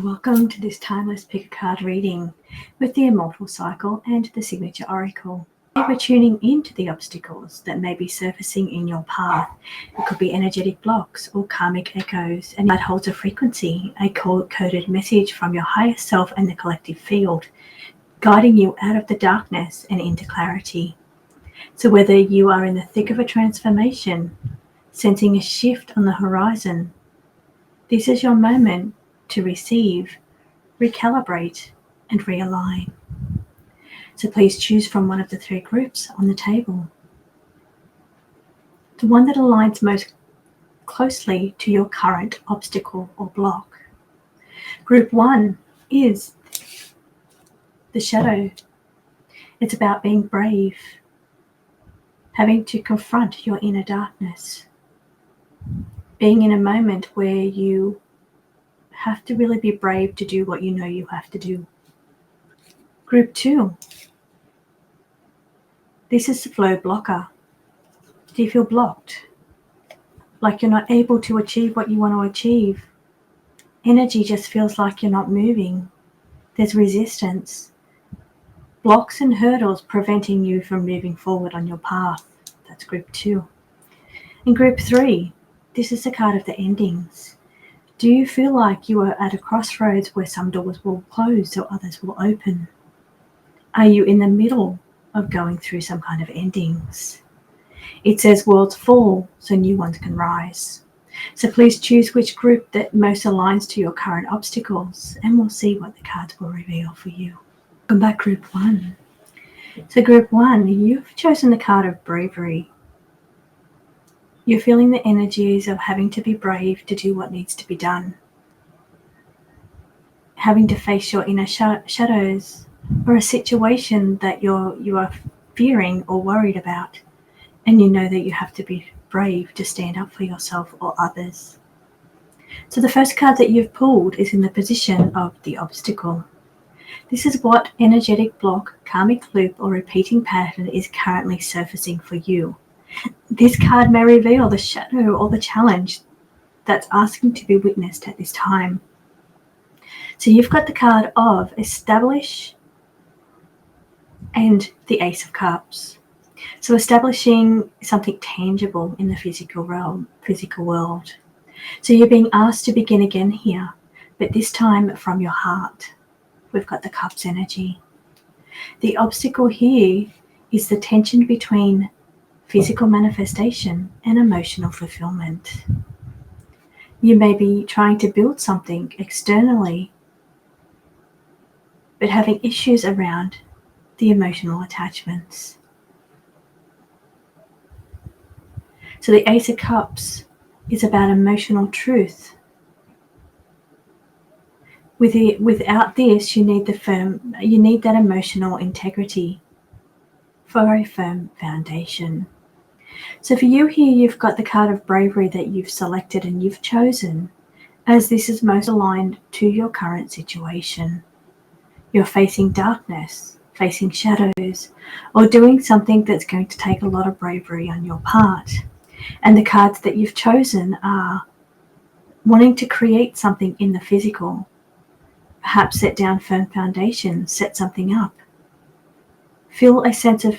Welcome to this timeless pick a card reading with the Immortal Cycle and the Signature Oracle. We're tuning into the obstacles that may be surfacing in your path. It could be energetic blocks or karmic echoes, and that holds a frequency, a coded message from your higher self and the collective field, guiding you out of the darkness and into clarity. So whether you are in the thick of a transformation, sensing a shift on the horizon, this is your moment to receive, recalibrate, and realign. So please choose from one of the three groups on the table. The one that aligns most closely to your current obstacle or block. Group 1 is the shadow. It's about being brave, having to confront your inner darkness, being in a moment where you have to really be brave to do what you know you have to do. Group 2. This is the flow blocker. Do you feel blocked? Like you're not able to achieve what you want to achieve? Energy just feels like you're not moving. There's resistance. Blocks and hurdles preventing you from moving forward on your path. That's group 2. And group 3, this is the card of the endings. Do you feel like you are at a crossroads where some doors will close so others will open? Are you in the middle of going through some kind of endings? It says worlds fall so new ones can rise. So please choose which group that most aligns to your current obstacles, and we'll see what the cards will reveal for you. Welcome back, group 1. So group 1, you've chosen the card of bravery. You're feeling the energies of having to be brave to do what needs to be done. Having to face your inner shadows, or a situation that you are fearing or worried about, and you know that you have to be brave to stand up for yourself or others. So the first card that you've pulled is in the position of the obstacle. This is what energetic block, karmic loop, or repeating pattern is currently surfacing for you. This card may reveal the shadow or the challenge that's asking to be witnessed at this time. So you've got the card of establish and the Ace of Cups. So establishing something tangible in the physical realm, physical world. So you're being asked to begin again here, but this time from your heart. We've got the Cups energy. The obstacle here is the tension between physical manifestation and emotional fulfillment. You may be trying to build something externally, but having issues around the emotional attachments. So the Ace of Cups is about emotional truth. Without this, you need that emotional integrity for a firm foundation. So for you here, you've got the card of bravery that you've selected and you've chosen, as this is most aligned to your current situation. You're facing darkness, facing shadows, or doing something that's going to take a lot of bravery on your part. And the cards that you've chosen are wanting to create something in the physical, perhaps set down firm foundations, set something up. Feel a sense of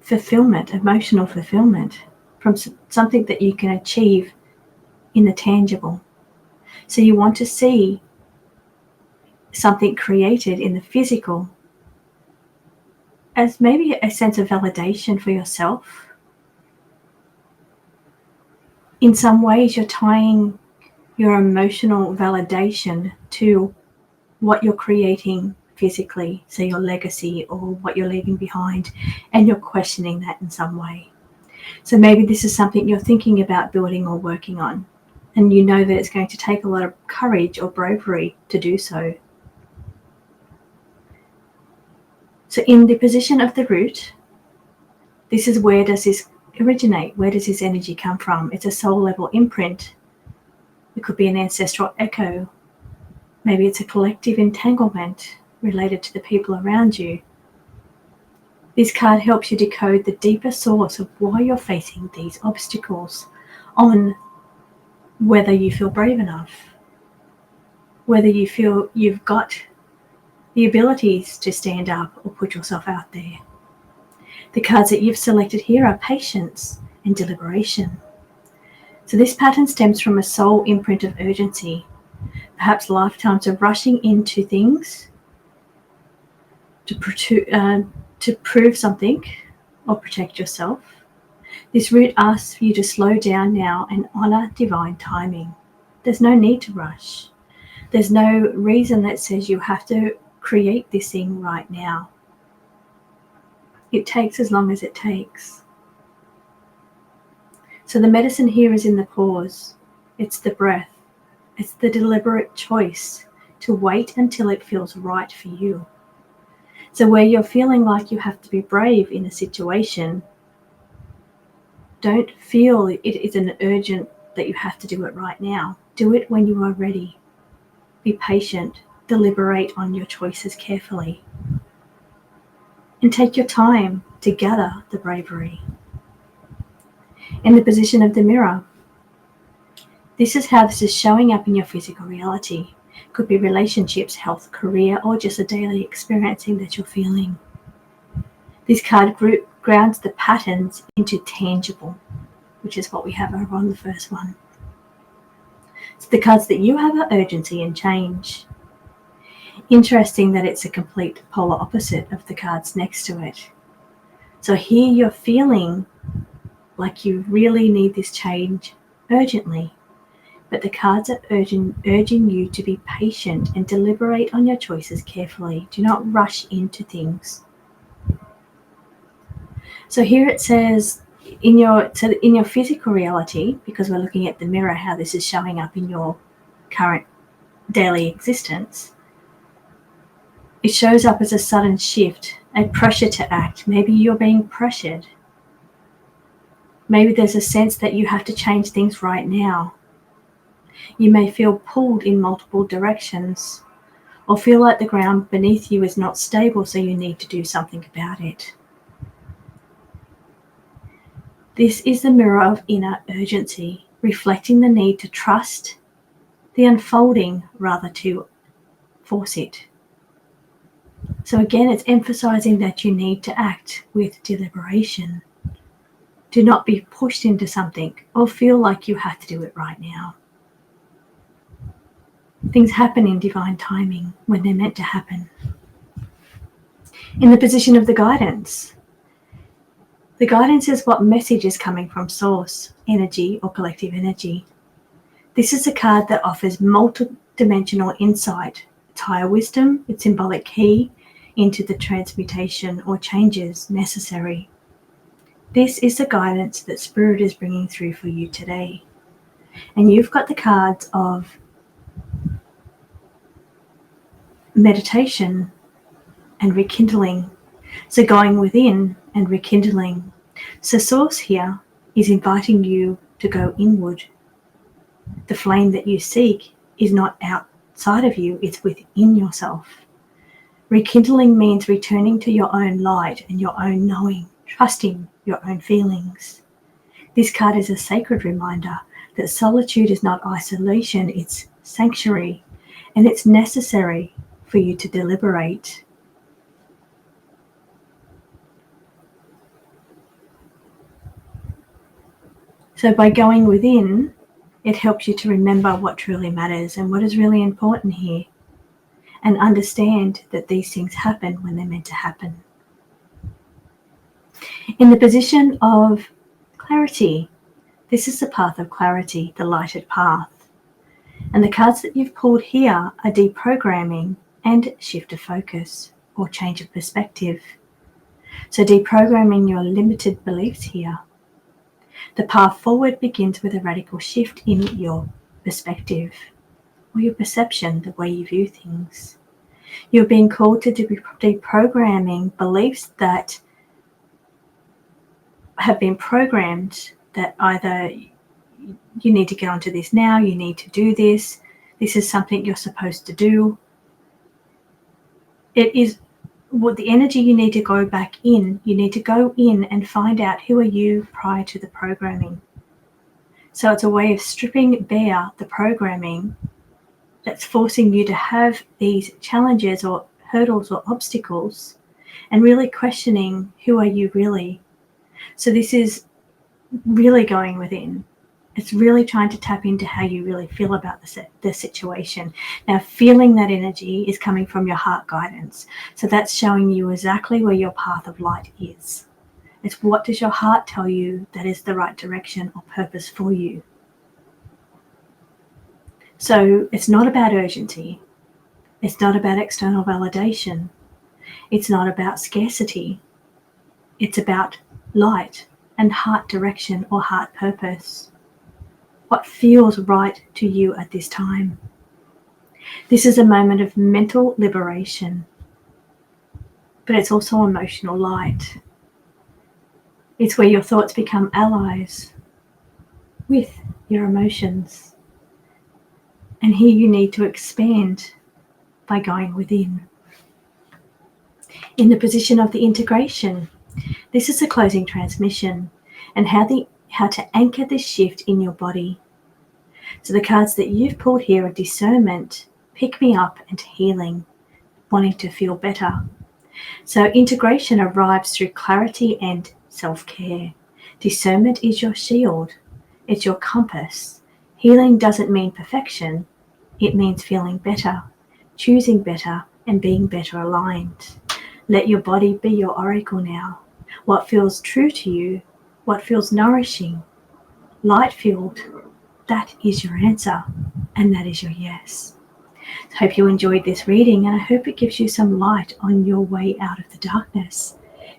fulfillment, emotional fulfillment from something that you can achieve in the tangible. So you want to see something created in the physical as maybe a sense of validation for yourself. In some ways, you're tying your emotional validation to what you're creating physically, so your legacy or what you're leaving behind, and you're questioning that in some way. So maybe this is something you're thinking about building or working on, and you know that it's going to take a lot of courage or bravery to do so. So in the position of the root, this is where does this originate? Where does this energy come from? It's a soul level imprint. It could be an ancestral echo. Maybe it's a collective entanglement related to the people around you. This card helps you decode the deeper source of why you're facing these obstacles, on whether you feel brave enough, whether you feel you've got the abilities to stand up or put yourself out there. The cards that you've selected here are patience and deliberation. So this pattern stems from a soul imprint of urgency, perhaps lifetimes of rushing into things to prove something or protect yourself. This root asks you to slow down now and honor divine timing. There's no need to rush. There's no reason that says you have to create this thing right now. It takes as long as it takes. So the medicine here is in the pause. It's the breath. It's the deliberate choice to wait until it feels right for you. So where you're feeling like you have to be brave in a situation, don't feel it is an urgent that you have to do it right now. Do it when you are ready. Be patient. Deliberate on your choices carefully. And take your time to gather the bravery. In the position of the mirror, this is how this is showing up in your physical reality. Could be relationships, health, career, or just a daily experiencing that you're feeling. This card group grounds the patterns into tangible, which is what we have over on the first one. So the cards that you have are urgency and change. Interesting that it's a complete polar opposite of the cards next to it. So here you're feeling like you really need this change urgently. But the cards are urging you to be patient and deliberate on your choices carefully. Do not rush into things. So here it says in your physical reality, because we're looking at the mirror, how this is showing up in your current daily existence, it shows up as a sudden shift, a pressure to act. Maybe you're being pressured. Maybe there's a sense that you have to change things right now. You may feel pulled in multiple directions or feel like the ground beneath you is not stable, so you need to do something about it. This is the mirror of inner urgency, reflecting the need to trust the unfolding rather to force it. So again, it's emphasizing that you need to act with deliberation. Do not be pushed into something or feel like you have to do it right now. Things happen in divine timing when they're meant to happen. In the position of the guidance is what message is coming from source, energy, or collective energy. This is a card that offers multi-dimensional insight. It's higher wisdom, it's symbolic key into the transmutation or changes necessary. This is the guidance that Spirit is bringing through for you today. And you've got the cards of meditation and rekindling. So going within and rekindling. So source here is inviting you to go inward. The flame that you seek is not outside of you, it's within yourself. Rekindling means returning to your own light and your own knowing, trusting your own feelings. This card is a sacred reminder that solitude is not isolation, it's sanctuary, and it's necessary for you to deliberate. So by going within, it helps you to remember what truly matters and what is really important here, and understand that these things happen when they're meant to happen. In the position of clarity, this is the path of clarity, the lighted path. And the cards that you've pulled here are deprogramming and shift of focus or change of perspective. So deprogramming your limited beliefs here. The path forward begins with a radical shift in your perspective or your perception, the way you view things. You're being called to deprogramming beliefs that have been programmed, that either you need to get onto this now, you need to do this is something you're supposed to do. It is what the energy you need to go back in. You need to go in and find out who are you prior to the programming. So it's a way of stripping bare the programming that's forcing you to have these challenges or hurdles or obstacles, and really questioning, who are you really? So this is really going within. It's really trying to tap into how you really feel about the situation. Now, feeling that energy is coming from your heart guidance. So that's showing you exactly where your path of light is. It's what does your heart tell you that is the right direction or purpose for you. So it's not about urgency. It's not about external validation. It's not about scarcity. It's about light and heart direction or heart purpose. What feels right to you at this time. This is a moment of mental liberation, but it's also emotional light. It's where your thoughts become allies with your emotions. And here you need to expand by going within. In the position of the integration, this is a closing transmission and how to anchor this shift in your body. So the cards that you've pulled here are discernment, pick me up, and healing, wanting to feel better. So integration arrives through clarity and self-care. Discernment is your shield. It's your compass. Healing doesn't mean perfection. It means feeling better, choosing better, and being better aligned. Let your body be your oracle now. What feels true to you? What feels nourishing? Light-filled? That is your answer, and that is your yes. I hope you enjoyed this reading, and I hope it gives you some light on your way out of the darkness.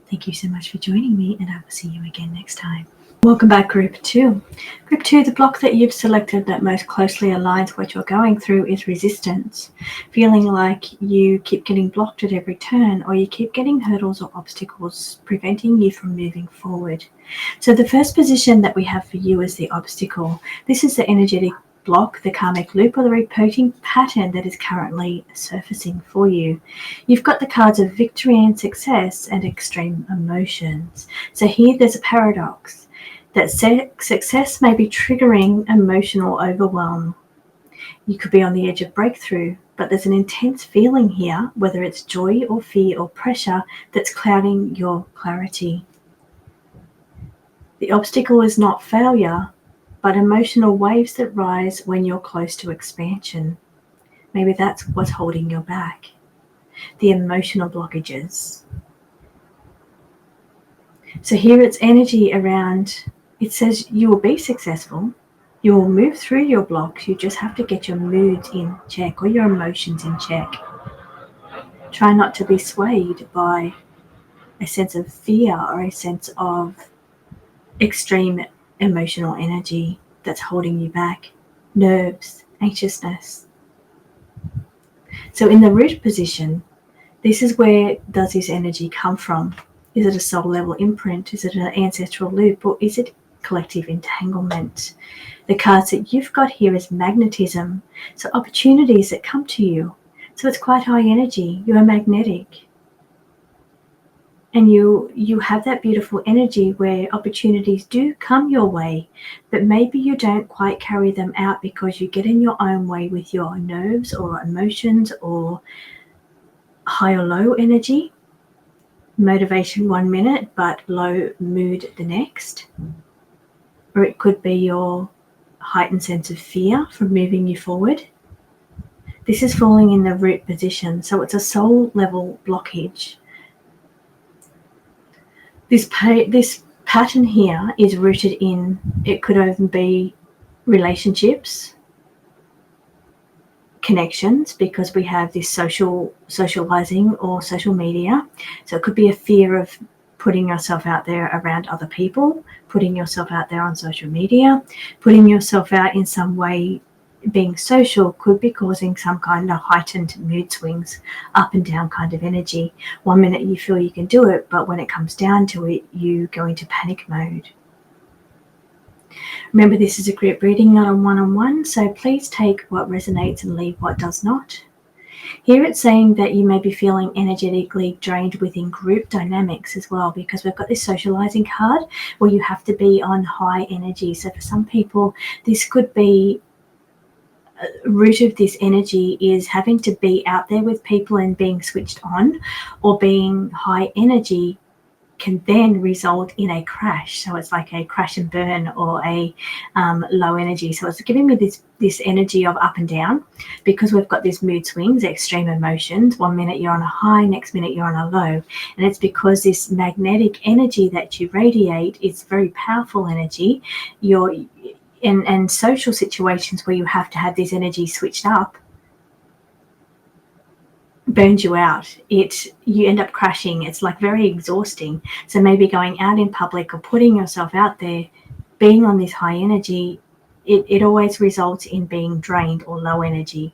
Thank you so much for joining me, and I will see you again next time. Welcome back, Group 2. Group 2, the block that you've selected that most closely aligns what you're going through is resistance. Feeling like you keep getting blocked at every turn, or you keep getting hurdles or obstacles preventing you from moving forward. So the first position that we have for you is the obstacle. This is the energetic block, the karmic loop, or the repeating pattern that is currently surfacing for you. You've got the cards of victory and success and extreme emotions. So here there's a paradox that success may be triggering emotional overwhelm. You could be on the edge of breakthrough, but there's an intense feeling here, whether it's joy or fear or pressure, that's clouding your clarity. The obstacle is not failure, but emotional waves that rise when you're close to expansion. Maybe that's what's holding you back. The emotional blockages. So here it's energy around, it says you will be successful. You will move through your blocks. You just have to get your moods in check or your emotions in check. Try not to be swayed by a sense of fear or a sense of extreme emotional energy that's holding you back. Nerves, anxiousness. So in the root position, this is where does this energy come from? Is it a soul level imprint? Is it an ancestral loop? Or is it collective entanglement? The cards that you've got here is magnetism. So opportunities that come to you. So it's quite high energy. You are magnetic. And you have that beautiful energy where opportunities do come your way, but maybe you don't quite carry them out because you get in your own way with your nerves or emotions or high or low energy. Motivation 1 minute, but low mood the next. Or it could be your heightened sense of fear from moving you forward. This is falling in the root position, so it's a soul level blockage. This pattern here is rooted in, it could even be relationships, connections, because we have this socializing or social media. So it could be a fear of putting yourself out there around other people, putting yourself out there on social media, putting yourself out in some way. Being social could be causing some kind of heightened mood swings, up and down kind of energy. 1 minute you feel you can do it, but when it comes down to it, you go into panic mode. Remember, this is a group reading, not a one-on-one, so please take what resonates and leave what does not. Here it's saying that you may be feeling energetically drained within group dynamics as well, because we've got this socializing card where you have to be on high energy. So for some people, this could be root of this energy is having to be out there with people and being switched on, or being high energy can then result in a crash. So it's like a crash and burn, or a low energy. So it's giving me this energy of up and down, because we've got these mood swings, extreme emotions. 1 minute you're on a high, next minute you're on a low. And it's because this magnetic energy that you radiate is very powerful energy. You're in social situations where you have to have this energy switched up, burns you out. You end up crashing. It's like very exhausting. So maybe going out in public or putting yourself out there, being on this high energy, it always results in being drained or low energy,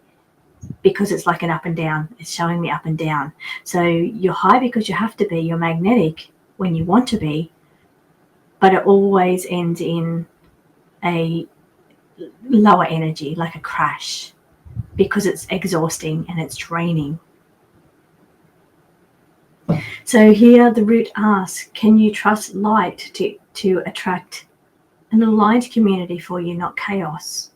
because it's like an up and down. It's showing me up and down. So you're high because you have to be. You're magnetic when you want to be, but it always ends in a lower energy, like a crash, because it's exhausting and it's draining. So here the root asks, can you trust light to attract an aligned community for you, not chaos?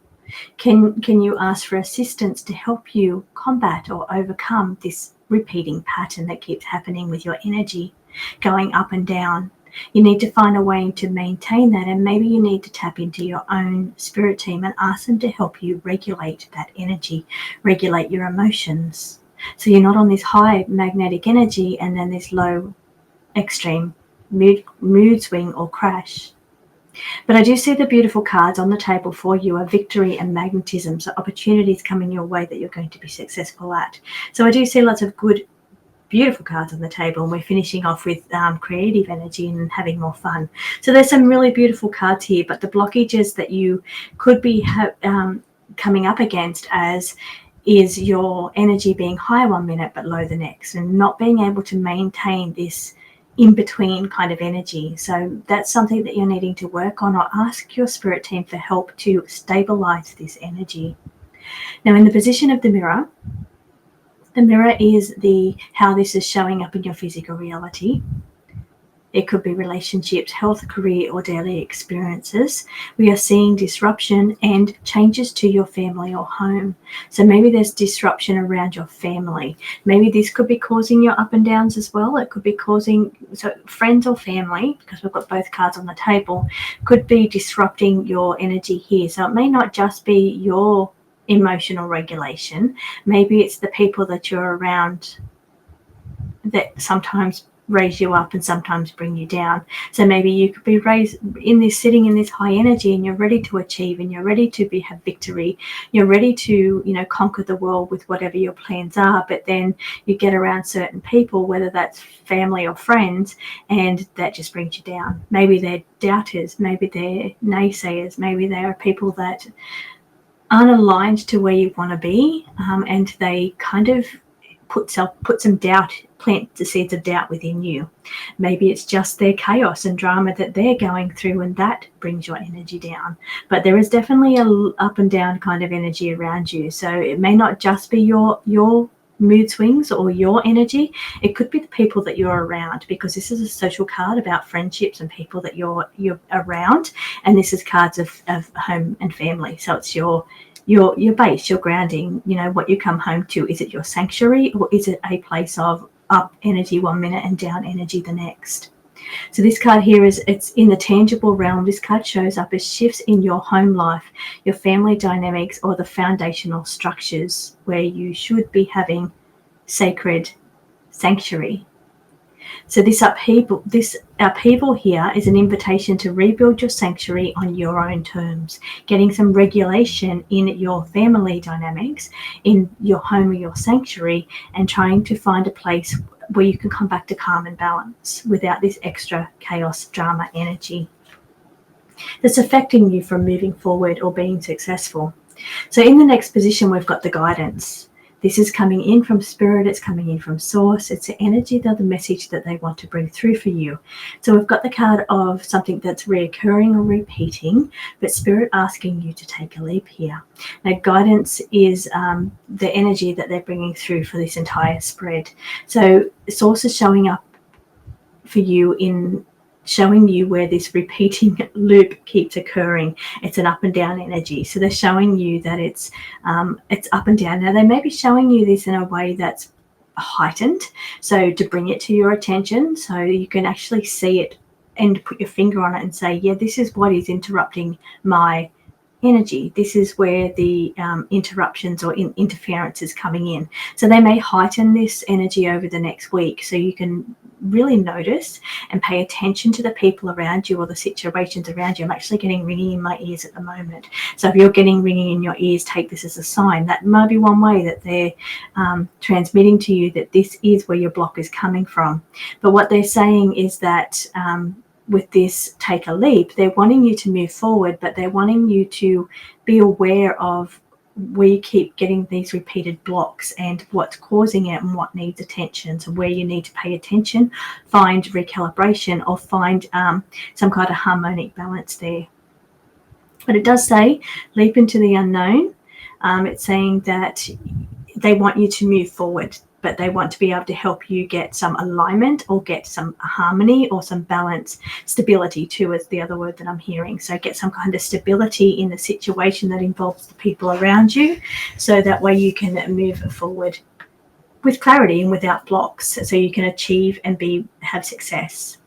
Can you ask for assistance to help you combat or overcome this repeating pattern that keeps happening with your energy, going up and down? You need to find a way to maintain that, and maybe you need to tap into your own spirit team and ask them to help you regulate that energy, regulate your emotions. So you're not on this high magnetic energy and then this low extreme mood swing or crash. But I do see the beautiful cards on the table for you are victory and magnetism. So opportunities coming your way that you're going to be successful at. So I do see lots of good, beautiful cards on the table, and we're finishing off with creative energy and having more fun. So there's some really beautiful cards here, but the blockages that you could be coming up against is your energy being high 1 minute but low the next, and not being able to maintain this in between kind of energy. So that's something that you're needing to work on, or ask your spirit team for help to stabilize this energy. Now, in the position of the mirror is how this is showing up in your physical reality. It could be relationships, health, career, or daily experiences. We are seeing disruption and changes to your family or home. So maybe there's disruption around your family. Maybe this could be causing your up and downs as well. It could be causing, so friends or family, because we've got both cards on the table, could be disrupting your energy here. So it may not just be your emotional regulation. Maybe it's the people that you're around that sometimes raise you up and sometimes bring you down. So maybe you could be sitting in this high energy, and you're ready to achieve, and you're ready to have victory. You're ready to, conquer the world with whatever your plans are. But then you get around certain people, whether that's family or friends, and that just brings you down. Maybe they're doubters, maybe they're naysayers, maybe they are people that aren't aligned to where you want to be, and they kind of put some doubt, plant the seeds of doubt within you. Maybe it's just their chaos and drama that they're going through, and that brings your energy down. But there is definitely a up and down kind of energy around you. So it may not just be your mood swings or your energy. It could be the people that you're around, because this is a social card about friendships and people that you're around, and this is cards of home and family. So it's your base, your grounding, what you come home to. Is it your sanctuary, or is it a place of up energy 1 minute and down energy the next? So this card here it's in the tangible realm. This card shows up as shifts in your home life, your family dynamics, or the foundational structures where you should be having sacred sanctuary. So this upheaval here is an invitation to rebuild your sanctuary on your own terms, getting some regulation in your family dynamics, in your home or your sanctuary, and trying to find a place where you can come back to calm and balance without this extra chaos, drama, energy that's affecting you from moving forward or being successful. So in the next position, we've got the guidance. This is coming in from spirit, it's coming in from source, it's the energy, the message that they want to bring through for you. So we've got the card of something that's reoccurring or repeating, but spirit asking you to take a leap here. Now, guidance is the energy that they're bringing through for this entire spread. So source is showing up for you in showing you where this repeating loop keeps occurring. It's an up and down energy. So they're showing you that it's up and down. Now they may be showing you this in a way that's heightened, so to bring it to your attention so you can actually see it and put your finger on it and say, yeah, this is what is interrupting my energy. This is where the interruptions or interference is coming in. So they may heighten this energy over the next week, so you can really notice and pay attention to the people around you or the situations around you. I'm actually getting ringing in my ears at the moment. So if you're getting ringing in your ears, take this as a sign. That might be one way that they're transmitting to you that this is where your block is coming from. But what they're saying is that with this take a leap, they're wanting you to move forward, but they're wanting you to be aware of where you keep getting these repeated blocks and what's causing it and what needs attention. So where you need to pay attention, find recalibration, or find some kind of harmonic balance there. But it does say leap into the unknown. It's saying that they want you to move forward, but they want to be able to help you get some alignment or get some harmony or some balance. Stability too is the other word that I'm hearing. So get some kind of stability in the situation that involves the people around you, so that way you can move forward with clarity and without blocks, so you can achieve and have success.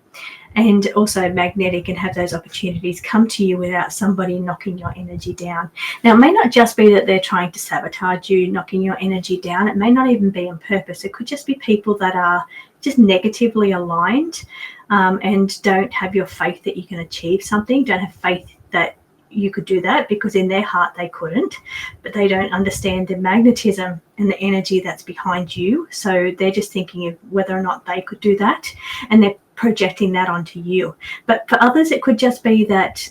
And also magnetic and have those opportunities come to you without somebody knocking your energy down. Now, it may not just be that they're trying to sabotage you, knocking your energy down. It may not even be on purpose. It could just be people that are just negatively aligned and don't have your faith that you can achieve something, don't have faith that you could do that, because in their heart they couldn't, but they don't understand the magnetism and the energy that's behind you. So they're just thinking of whether or not they could do that, and they're projecting that onto you. But for others, it could just be that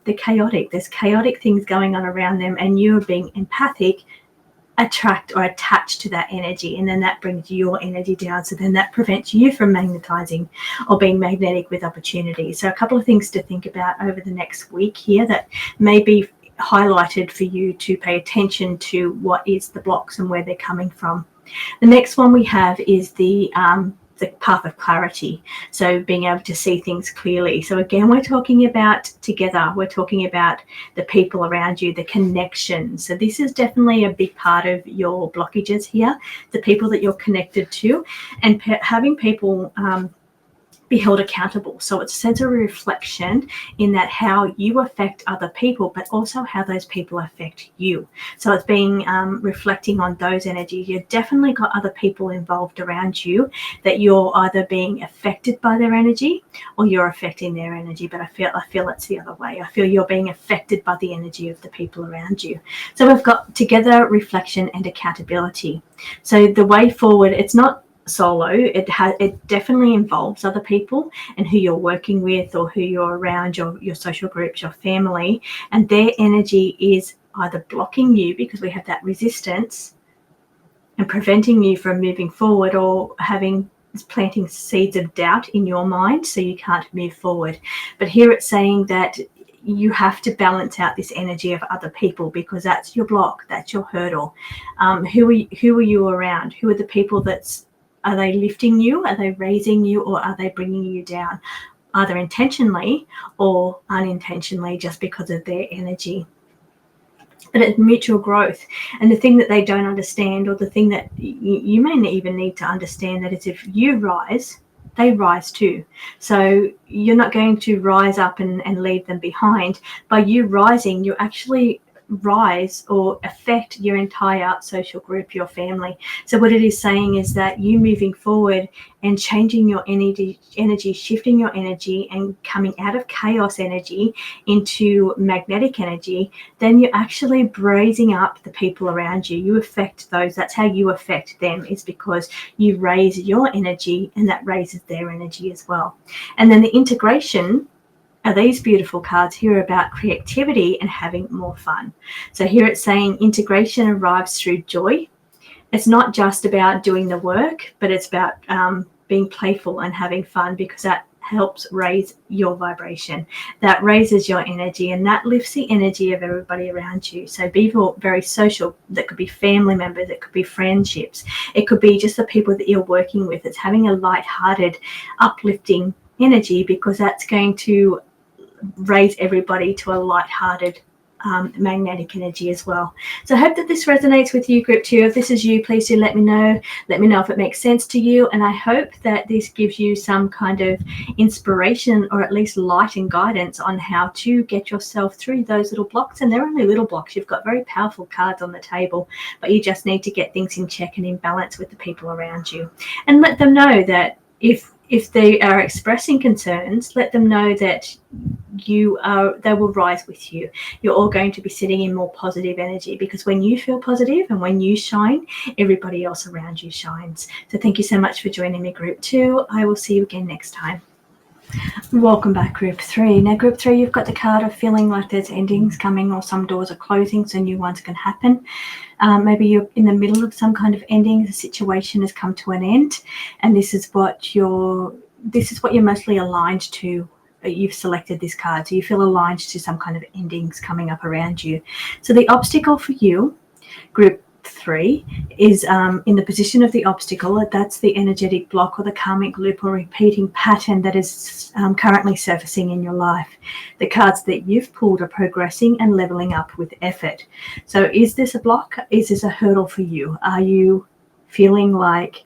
they're chaotic. There's chaotic things going on around them, and you're being empathic, attract or attached to that energy, and then that brings your energy down. So then that prevents you from magnetizing or being magnetic with opportunities. So a couple of things to think about over the next week here that may be highlighted for you to pay attention to what is the blocks and where they're coming from. The next one we have is the path of clarity. So being able to see things clearly. So again, we're talking about together. We're talking about the people around you, the connection. So this is definitely a big part of your blockages here, the people that you're connected to, and having people be held accountable. So it's a sense of reflection in that how you affect other people, but also how those people affect you. So it's being reflecting on those energies. You've definitely got other people involved around you that you're either being affected by their energy or you're affecting their energy. But I feel it's the other way. I feel you're being affected by the energy of the people around you. So we've got together reflection and accountability. So the way forward, it's not solo. It definitely involves other people and who you're working with or who you're around, your social groups, your family, and their energy is either blocking you because we have that resistance and preventing you from moving forward, or planting seeds of doubt in your mind so you can't move forward. But here it's saying that you have to balance out this energy of other people, because that's your block, that's your hurdle. Who are you around? Who are the people are they lifting you? Are they raising you? Or are they bringing you down, either intentionally or unintentionally, just because of their energy? But it's mutual growth. And the thing that they don't understand, or the thing that you may even need to understand, that is if you rise, they rise too. So you're not going to rise up and leave them behind. By you rising, you actually rise or affect your entire social group, your family. So what it is saying is that you moving forward and changing your energy, shifting your energy and coming out of chaos energy into magnetic energy, then you're actually raising up the people around you. You affect those. That's how you affect them, is because you raise your energy and that raises their energy as well. And then the integration are these beautiful cards here about creativity and having more fun. So here it's saying integration arrives through joy. It's not just about doing the work, but it's about being playful and having fun, because that helps raise your vibration. That raises your energy, and that lifts the energy of everybody around you. So be very social. That could be family members, it could be friendships, it could be just the people that you're working with. It's having a light-hearted, uplifting energy, because that's going to raise everybody to a light-hearted magnetic energy as well. So I hope that this resonates with you, group 2. If this is you, please do let me know. Let me know if it makes sense to you, and I hope that this gives you some kind of inspiration, or at least light and guidance on how to get yourself through those little blocks. And they're only little blocks. You've got very powerful cards on the table, but you just need to get things in check and in balance with the people around you, and let them know that if they are expressing concerns, let them know that they will rise with you. You're all going to be sitting in more positive energy, because when you feel positive and when you shine, everybody else around you shines. So thank you so much for joining me, group 2. I will see you again next time. Welcome back, group 3. Now, group 3, you've got the card of feeling like there's endings coming, or some doors are closing, so new ones can happen. Maybe you're in the middle of some kind of ending. The situation has come to an end, and this is what you're mostly aligned to. You've selected this card, so you feel aligned to some kind of endings coming up around you. So the obstacle for you, group 3, is in the position of the obstacle. That's the energetic block or the karmic loop or repeating pattern that is currently surfacing in your life. The cards that you've pulled are progressing and leveling up with effort. So is this a block? Is this a hurdle for you? Are you feeling like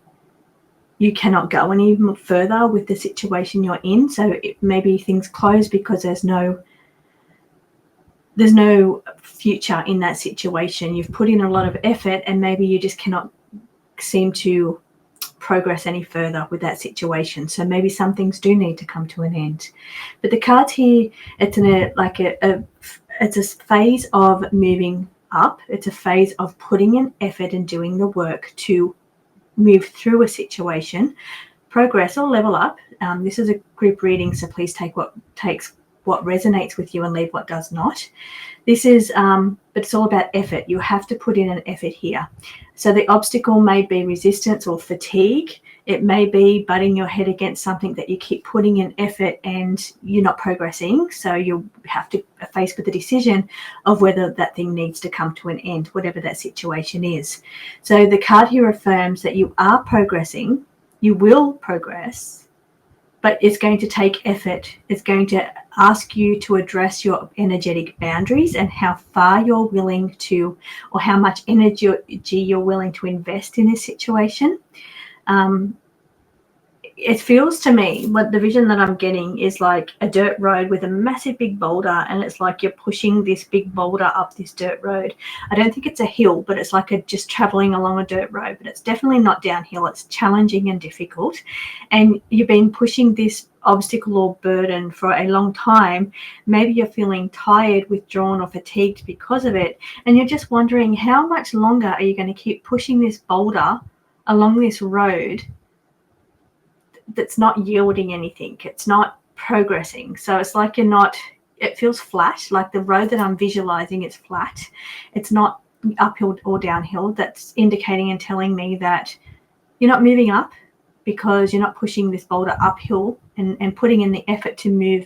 you cannot go any further with the situation you're in? So maybe things close because there's no future in that situation. You've put in a lot of effort, and maybe you just cannot seem to progress any further with that situation. So maybe some things do need to come to an end. But the cards here, it's a phase of moving up. It's a phase of putting in effort and doing the work to move through a situation, progress or level up. This is a group reading, so please take what resonates with you and leave what does not. This is, but it's all about effort. You have to put in an effort here. So the obstacle may be resistance or fatigue. It may be butting your head against something that you keep putting in effort and you're not progressing. So you'll have to face with the decision of whether that thing needs to come to an end, whatever that situation is. So the card here affirms that you are progressing, you will progress, but it's going to take effort. It's going to ask you to address your energetic boundaries and how far you're willing to, or how much energy you're willing to invest in this situation. It feels to me, what the vision that I'm getting is like a dirt road with a massive big boulder, and it's like you're pushing this big boulder up this dirt road. I don't think it's a hill, but it's like just traveling along a dirt road, but it's definitely not downhill. It's challenging and difficult, and you've been pushing this obstacle or burden for a long time. Maybe you're feeling tired, withdrawn, or fatigued because of it, and you're just wondering, how much longer are you going to keep pushing this boulder along this road that's not yielding anything? It's not progressing. So it's like it feels flat, like the road that I'm visualizing is flat. It's not uphill or downhill. That's indicating and telling me that you're not moving up, because you're not pushing this boulder uphill and putting in the effort to move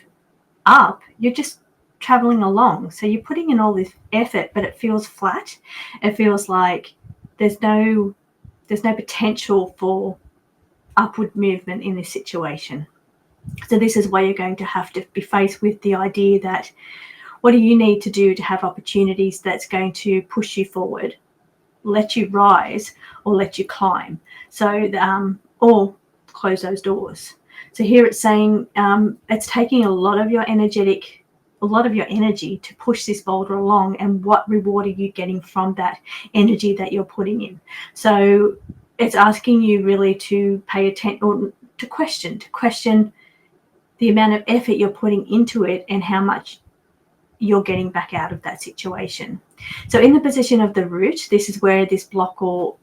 up. You're just traveling along. So you're putting in all this effort, but it feels flat. It feels like there's no potential for upward movement in this situation. So this is where you're going to have to be faced with the idea that, what do you need to do to have opportunities that's going to push you forward, let you rise, or let you climb? So or close those doors. So here it's saying it's taking a lot of your energy to push this boulder along, and what reward are you getting from that energy that you're putting in? So it's asking you really to pay attention, or to question the amount of effort you're putting into it and how much you're getting back out of that situation. So in the position of the root, this is where this block or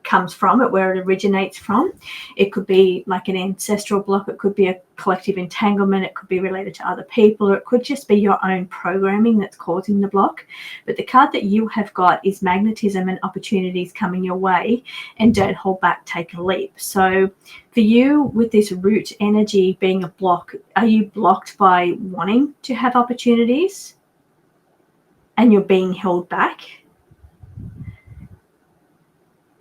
comes from, where it originates from. It could be like an ancestral block, it could be a collective entanglement, it could be related to other people, or it could just be your own programming that's causing the block. But the card that you have got is magnetism and opportunities coming your way, and don't hold back, take a leap. So for you, with this root energy being a block, are you blocked by wanting to have opportunities and you're being held back?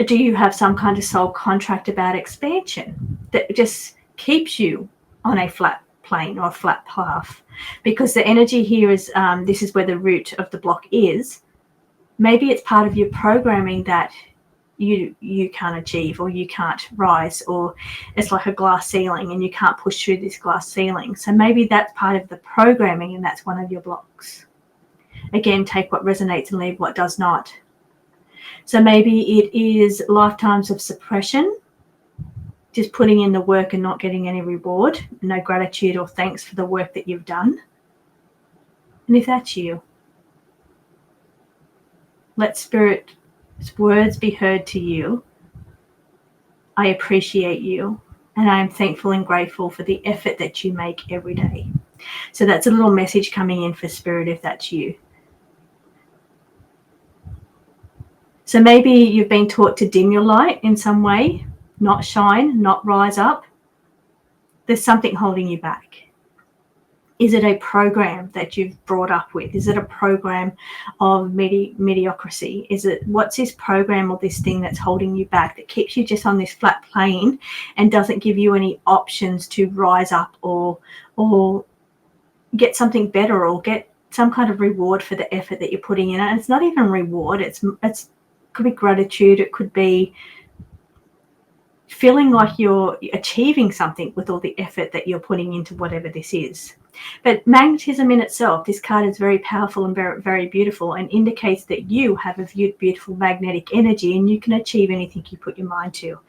Do you have some kind of soul contract about expansion that just keeps you on a flat plane or a flat path, because the energy here is this is where the root of the block is. Maybe it's part of your programming that you can't achieve, or you can't rise, or it's like a glass ceiling and you can't push through this glass ceiling. So maybe that's part of the programming, and that's one of your blocks. Again, take what resonates and leave what does not. So maybe it is lifetimes of suppression, just putting in the work and not getting any reward, no gratitude or thanks for the work that you've done. And if that's you, let Spirit's words be heard to you. I appreciate you, and I am thankful and grateful for the effort that you make every day. So that's a little message coming in for Spirit if that's you. So maybe you've been taught to dim your light in some way, not shine, not rise up. There's something holding you back. Is it a program that you've brought up with? Is it a program of mediocrity? What's this program or this thing that's holding you back, that keeps you just on this flat plane and doesn't give you any options to rise up or get something better, or get some kind of reward for the effort that you're putting in? And it's not even reward. It could be gratitude. It could be feeling like you're achieving something with all the effort that you're putting into whatever this is. But magnetism in itself, this card is very powerful and very, very beautiful, and indicates that you have a beautiful magnetic energy and you can achieve anything you put your mind to.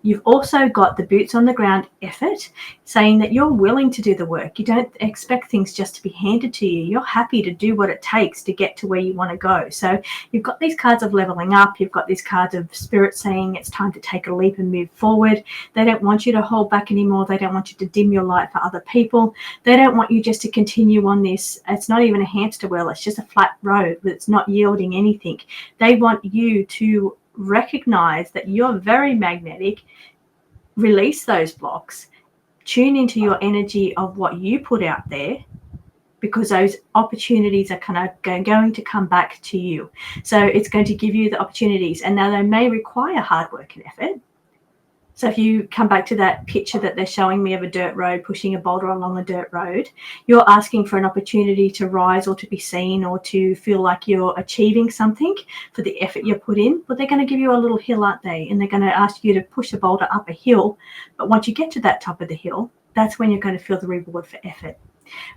You've also got the boots on the ground effort, saying that you're willing to do the work. You don't expect things just to be handed to you. You're happy to do what it takes to get to where you want to go. So you've got these cards of leveling up. You've got these cards of Spirit saying it's time to take a leap and move forward. They don't want you to hold back anymore. They don't want you to dim your light for other people. They don't want you just to continue on this. It's not even a hamster wheel. It's just a flat road that's not yielding anything. They want you to recognize that you're very magnetic, release those blocks, tune into your energy of what you put out there, because those opportunities are kind of going to come back to you. So it's going to give you the opportunities, and now they may require hard work and effort. So if you come back to that picture that they're showing me of a dirt road, pushing a boulder along a dirt road, you're asking for an opportunity to rise or to be seen or to feel like you're achieving something for the effort you put in. But they're going to give you a little hill, aren't they? And they're going to ask you to push a boulder up a hill. But once you get to that top of the hill, that's when you're going to feel the reward for effort.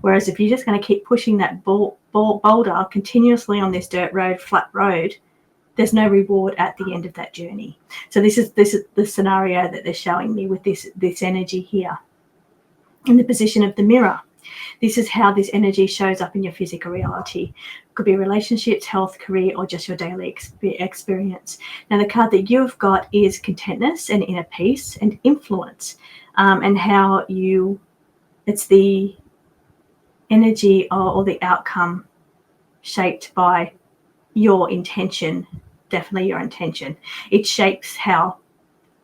Whereas if you're just going to keep pushing that boulder continuously on this dirt road, flat road, there's no reward at the end of that journey. So this is the scenario that they're showing me with this energy here. In the position of the mirror, this is how this energy shows up in your physical reality. It could be relationships, health, career, or just your daily experience. Now, the card that you've got is contentness and inner peace and influence, and how it's the energy or the outcome shaped by your intention. Definitely your intention. It shapes how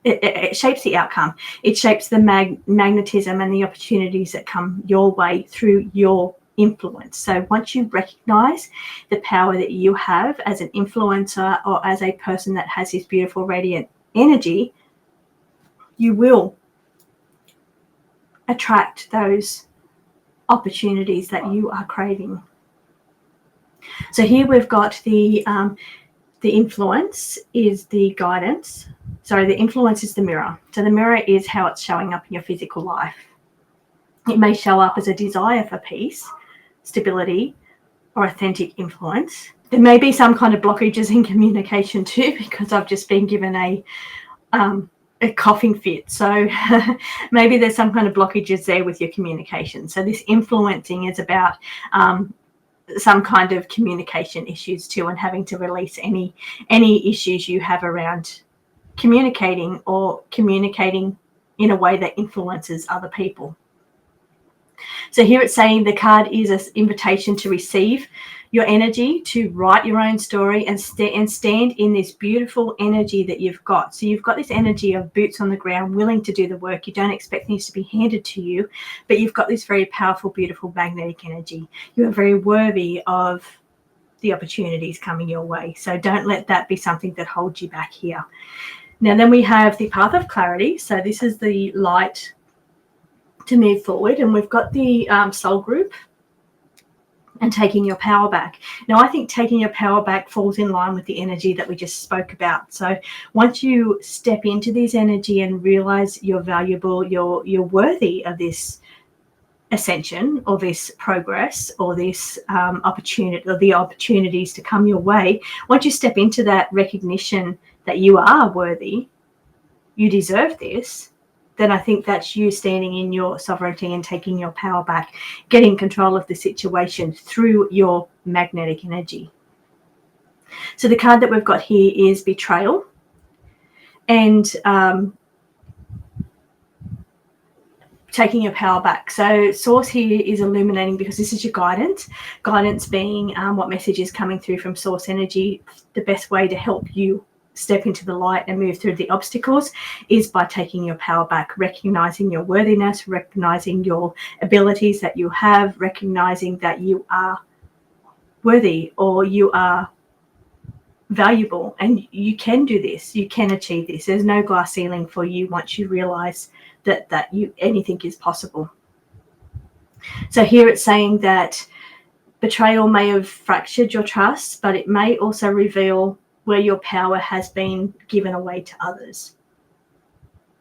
it shapes the outcome. It shapes the magnetism and the opportunities that come your way through your influence. So once you recognize the power that you have as an influencer or as a person that has this beautiful radiant energy, you will attract those opportunities that you are craving. So here we've got the influence is the guidance. Sorry, the influence is the mirror. So the mirror is how it's showing up in your physical life. It may show up as a desire for peace, stability, or authentic influence. There may be some kind of blockages in communication too, because I've just been given a coughing fit. So maybe there's some kind of blockages there with your communication. So this influencing is about some kind of communication issues too, and having to release any issues you have around communicating or communicating in a way that influences other people. So here it's saying the card is an invitation to receive your energy, to write your own story and stand in this beautiful energy that you've got. So you've got this energy of boots on the ground, willing to do the work. You don't expect things to be handed to you, but you've got this very powerful, beautiful magnetic energy. You are very worthy of the opportunities coming your way. So don't let that be something that holds you back here. Now then we have the path of clarity. So this is the light to move forward. And we've got the soul group and taking your power back. Now, I think taking your power back falls in line with the energy that we just spoke about. So once you step into this energy and realize you're valuable, you're worthy of this ascension or this progress or this opportunity or the opportunities to come your way, once you step into that recognition that you are worthy, you deserve this, then I think that's you standing in your sovereignty and taking your power back, getting control of the situation through your magnetic energy. So the card that we've got here is betrayal. And taking your power back. So source here is illuminating because this is your guidance. Guidance being what message is coming through from source energy. The best way to help you step into the light and move through the obstacles is by taking your power back, recognizing your worthiness, recognizing your abilities that you have, recognizing that you are worthy or you are valuable and you can do this, you can achieve this. There's no glass ceiling for you once you realize that anything is possible. So here it's saying that betrayal may have fractured your trust, but it may also reveal where your power has been given away to others.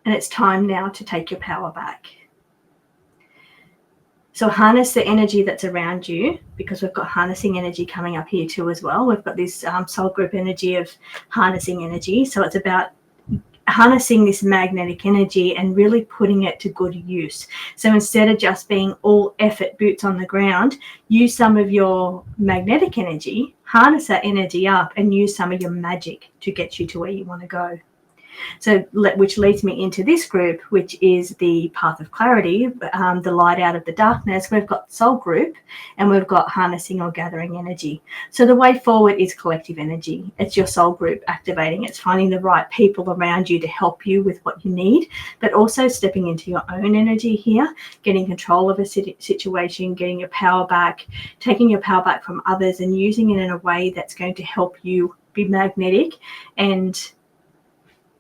And it's time now to take your power back. So harness the energy that's around you, because we've got harnessing energy coming up here too as well. We've got this soul group energy of harnessing energy. So it's about harnessing this magnetic energy and really putting it to good use. So instead of just being all effort, boots on the ground, use some of your magnetic energy, harness that energy up and use some of your magic to get you to where you want to go. So which leads me into this group, which is the path of clarity, the light out of the darkness. We've got soul group and we've got harnessing or gathering energy. So the way forward is collective energy. It's your soul group activating. It's finding the right people around you to help you with what you need, but also stepping into your own energy here, getting control of a situation, getting your power back, taking your power back from others and using it in a way that's going to help you be magnetic and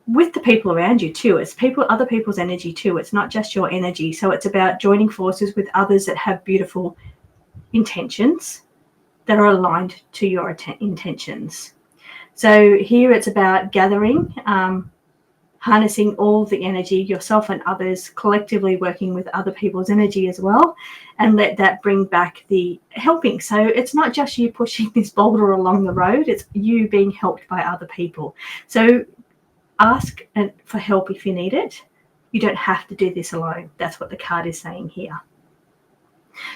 with the people around you too. It's other people's energy too. It's not just your energy. So it's about joining forces with others that have beautiful intentions that are aligned to your intentions. So here it's about gathering, harnessing all the energy, yourself and others, collectively working with other people's energy as well, and let that bring back the helping. So it's not just you pushing this boulder along the road, it's you being helped by other people. So ask for help if you need it. You don't have to do this alone. That's what the card is saying here.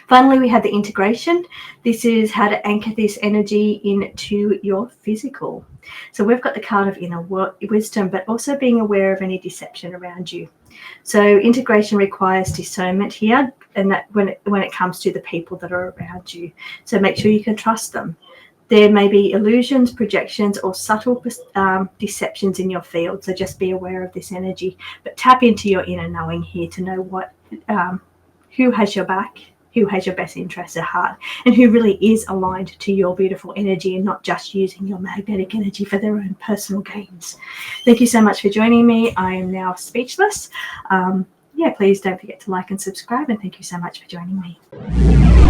Finally, we have the integration. This is how to anchor this energy into your physical. So we've got the card of inner wisdom, but also being aware of any deception around you. So integration requires discernment here, and that when it comes to the people that are around you. So make sure you can trust them. There may be illusions, projections, or subtle deceptions in your field. So just be aware of this energy, but tap into your inner knowing here to know who has your back, who has your best interests at heart, and who really is aligned to your beautiful energy and not just using your magnetic energy for their own personal gains. Thank you so much for joining me. I am now speechless. Please don't forget to like and subscribe, and thank you so much for joining me.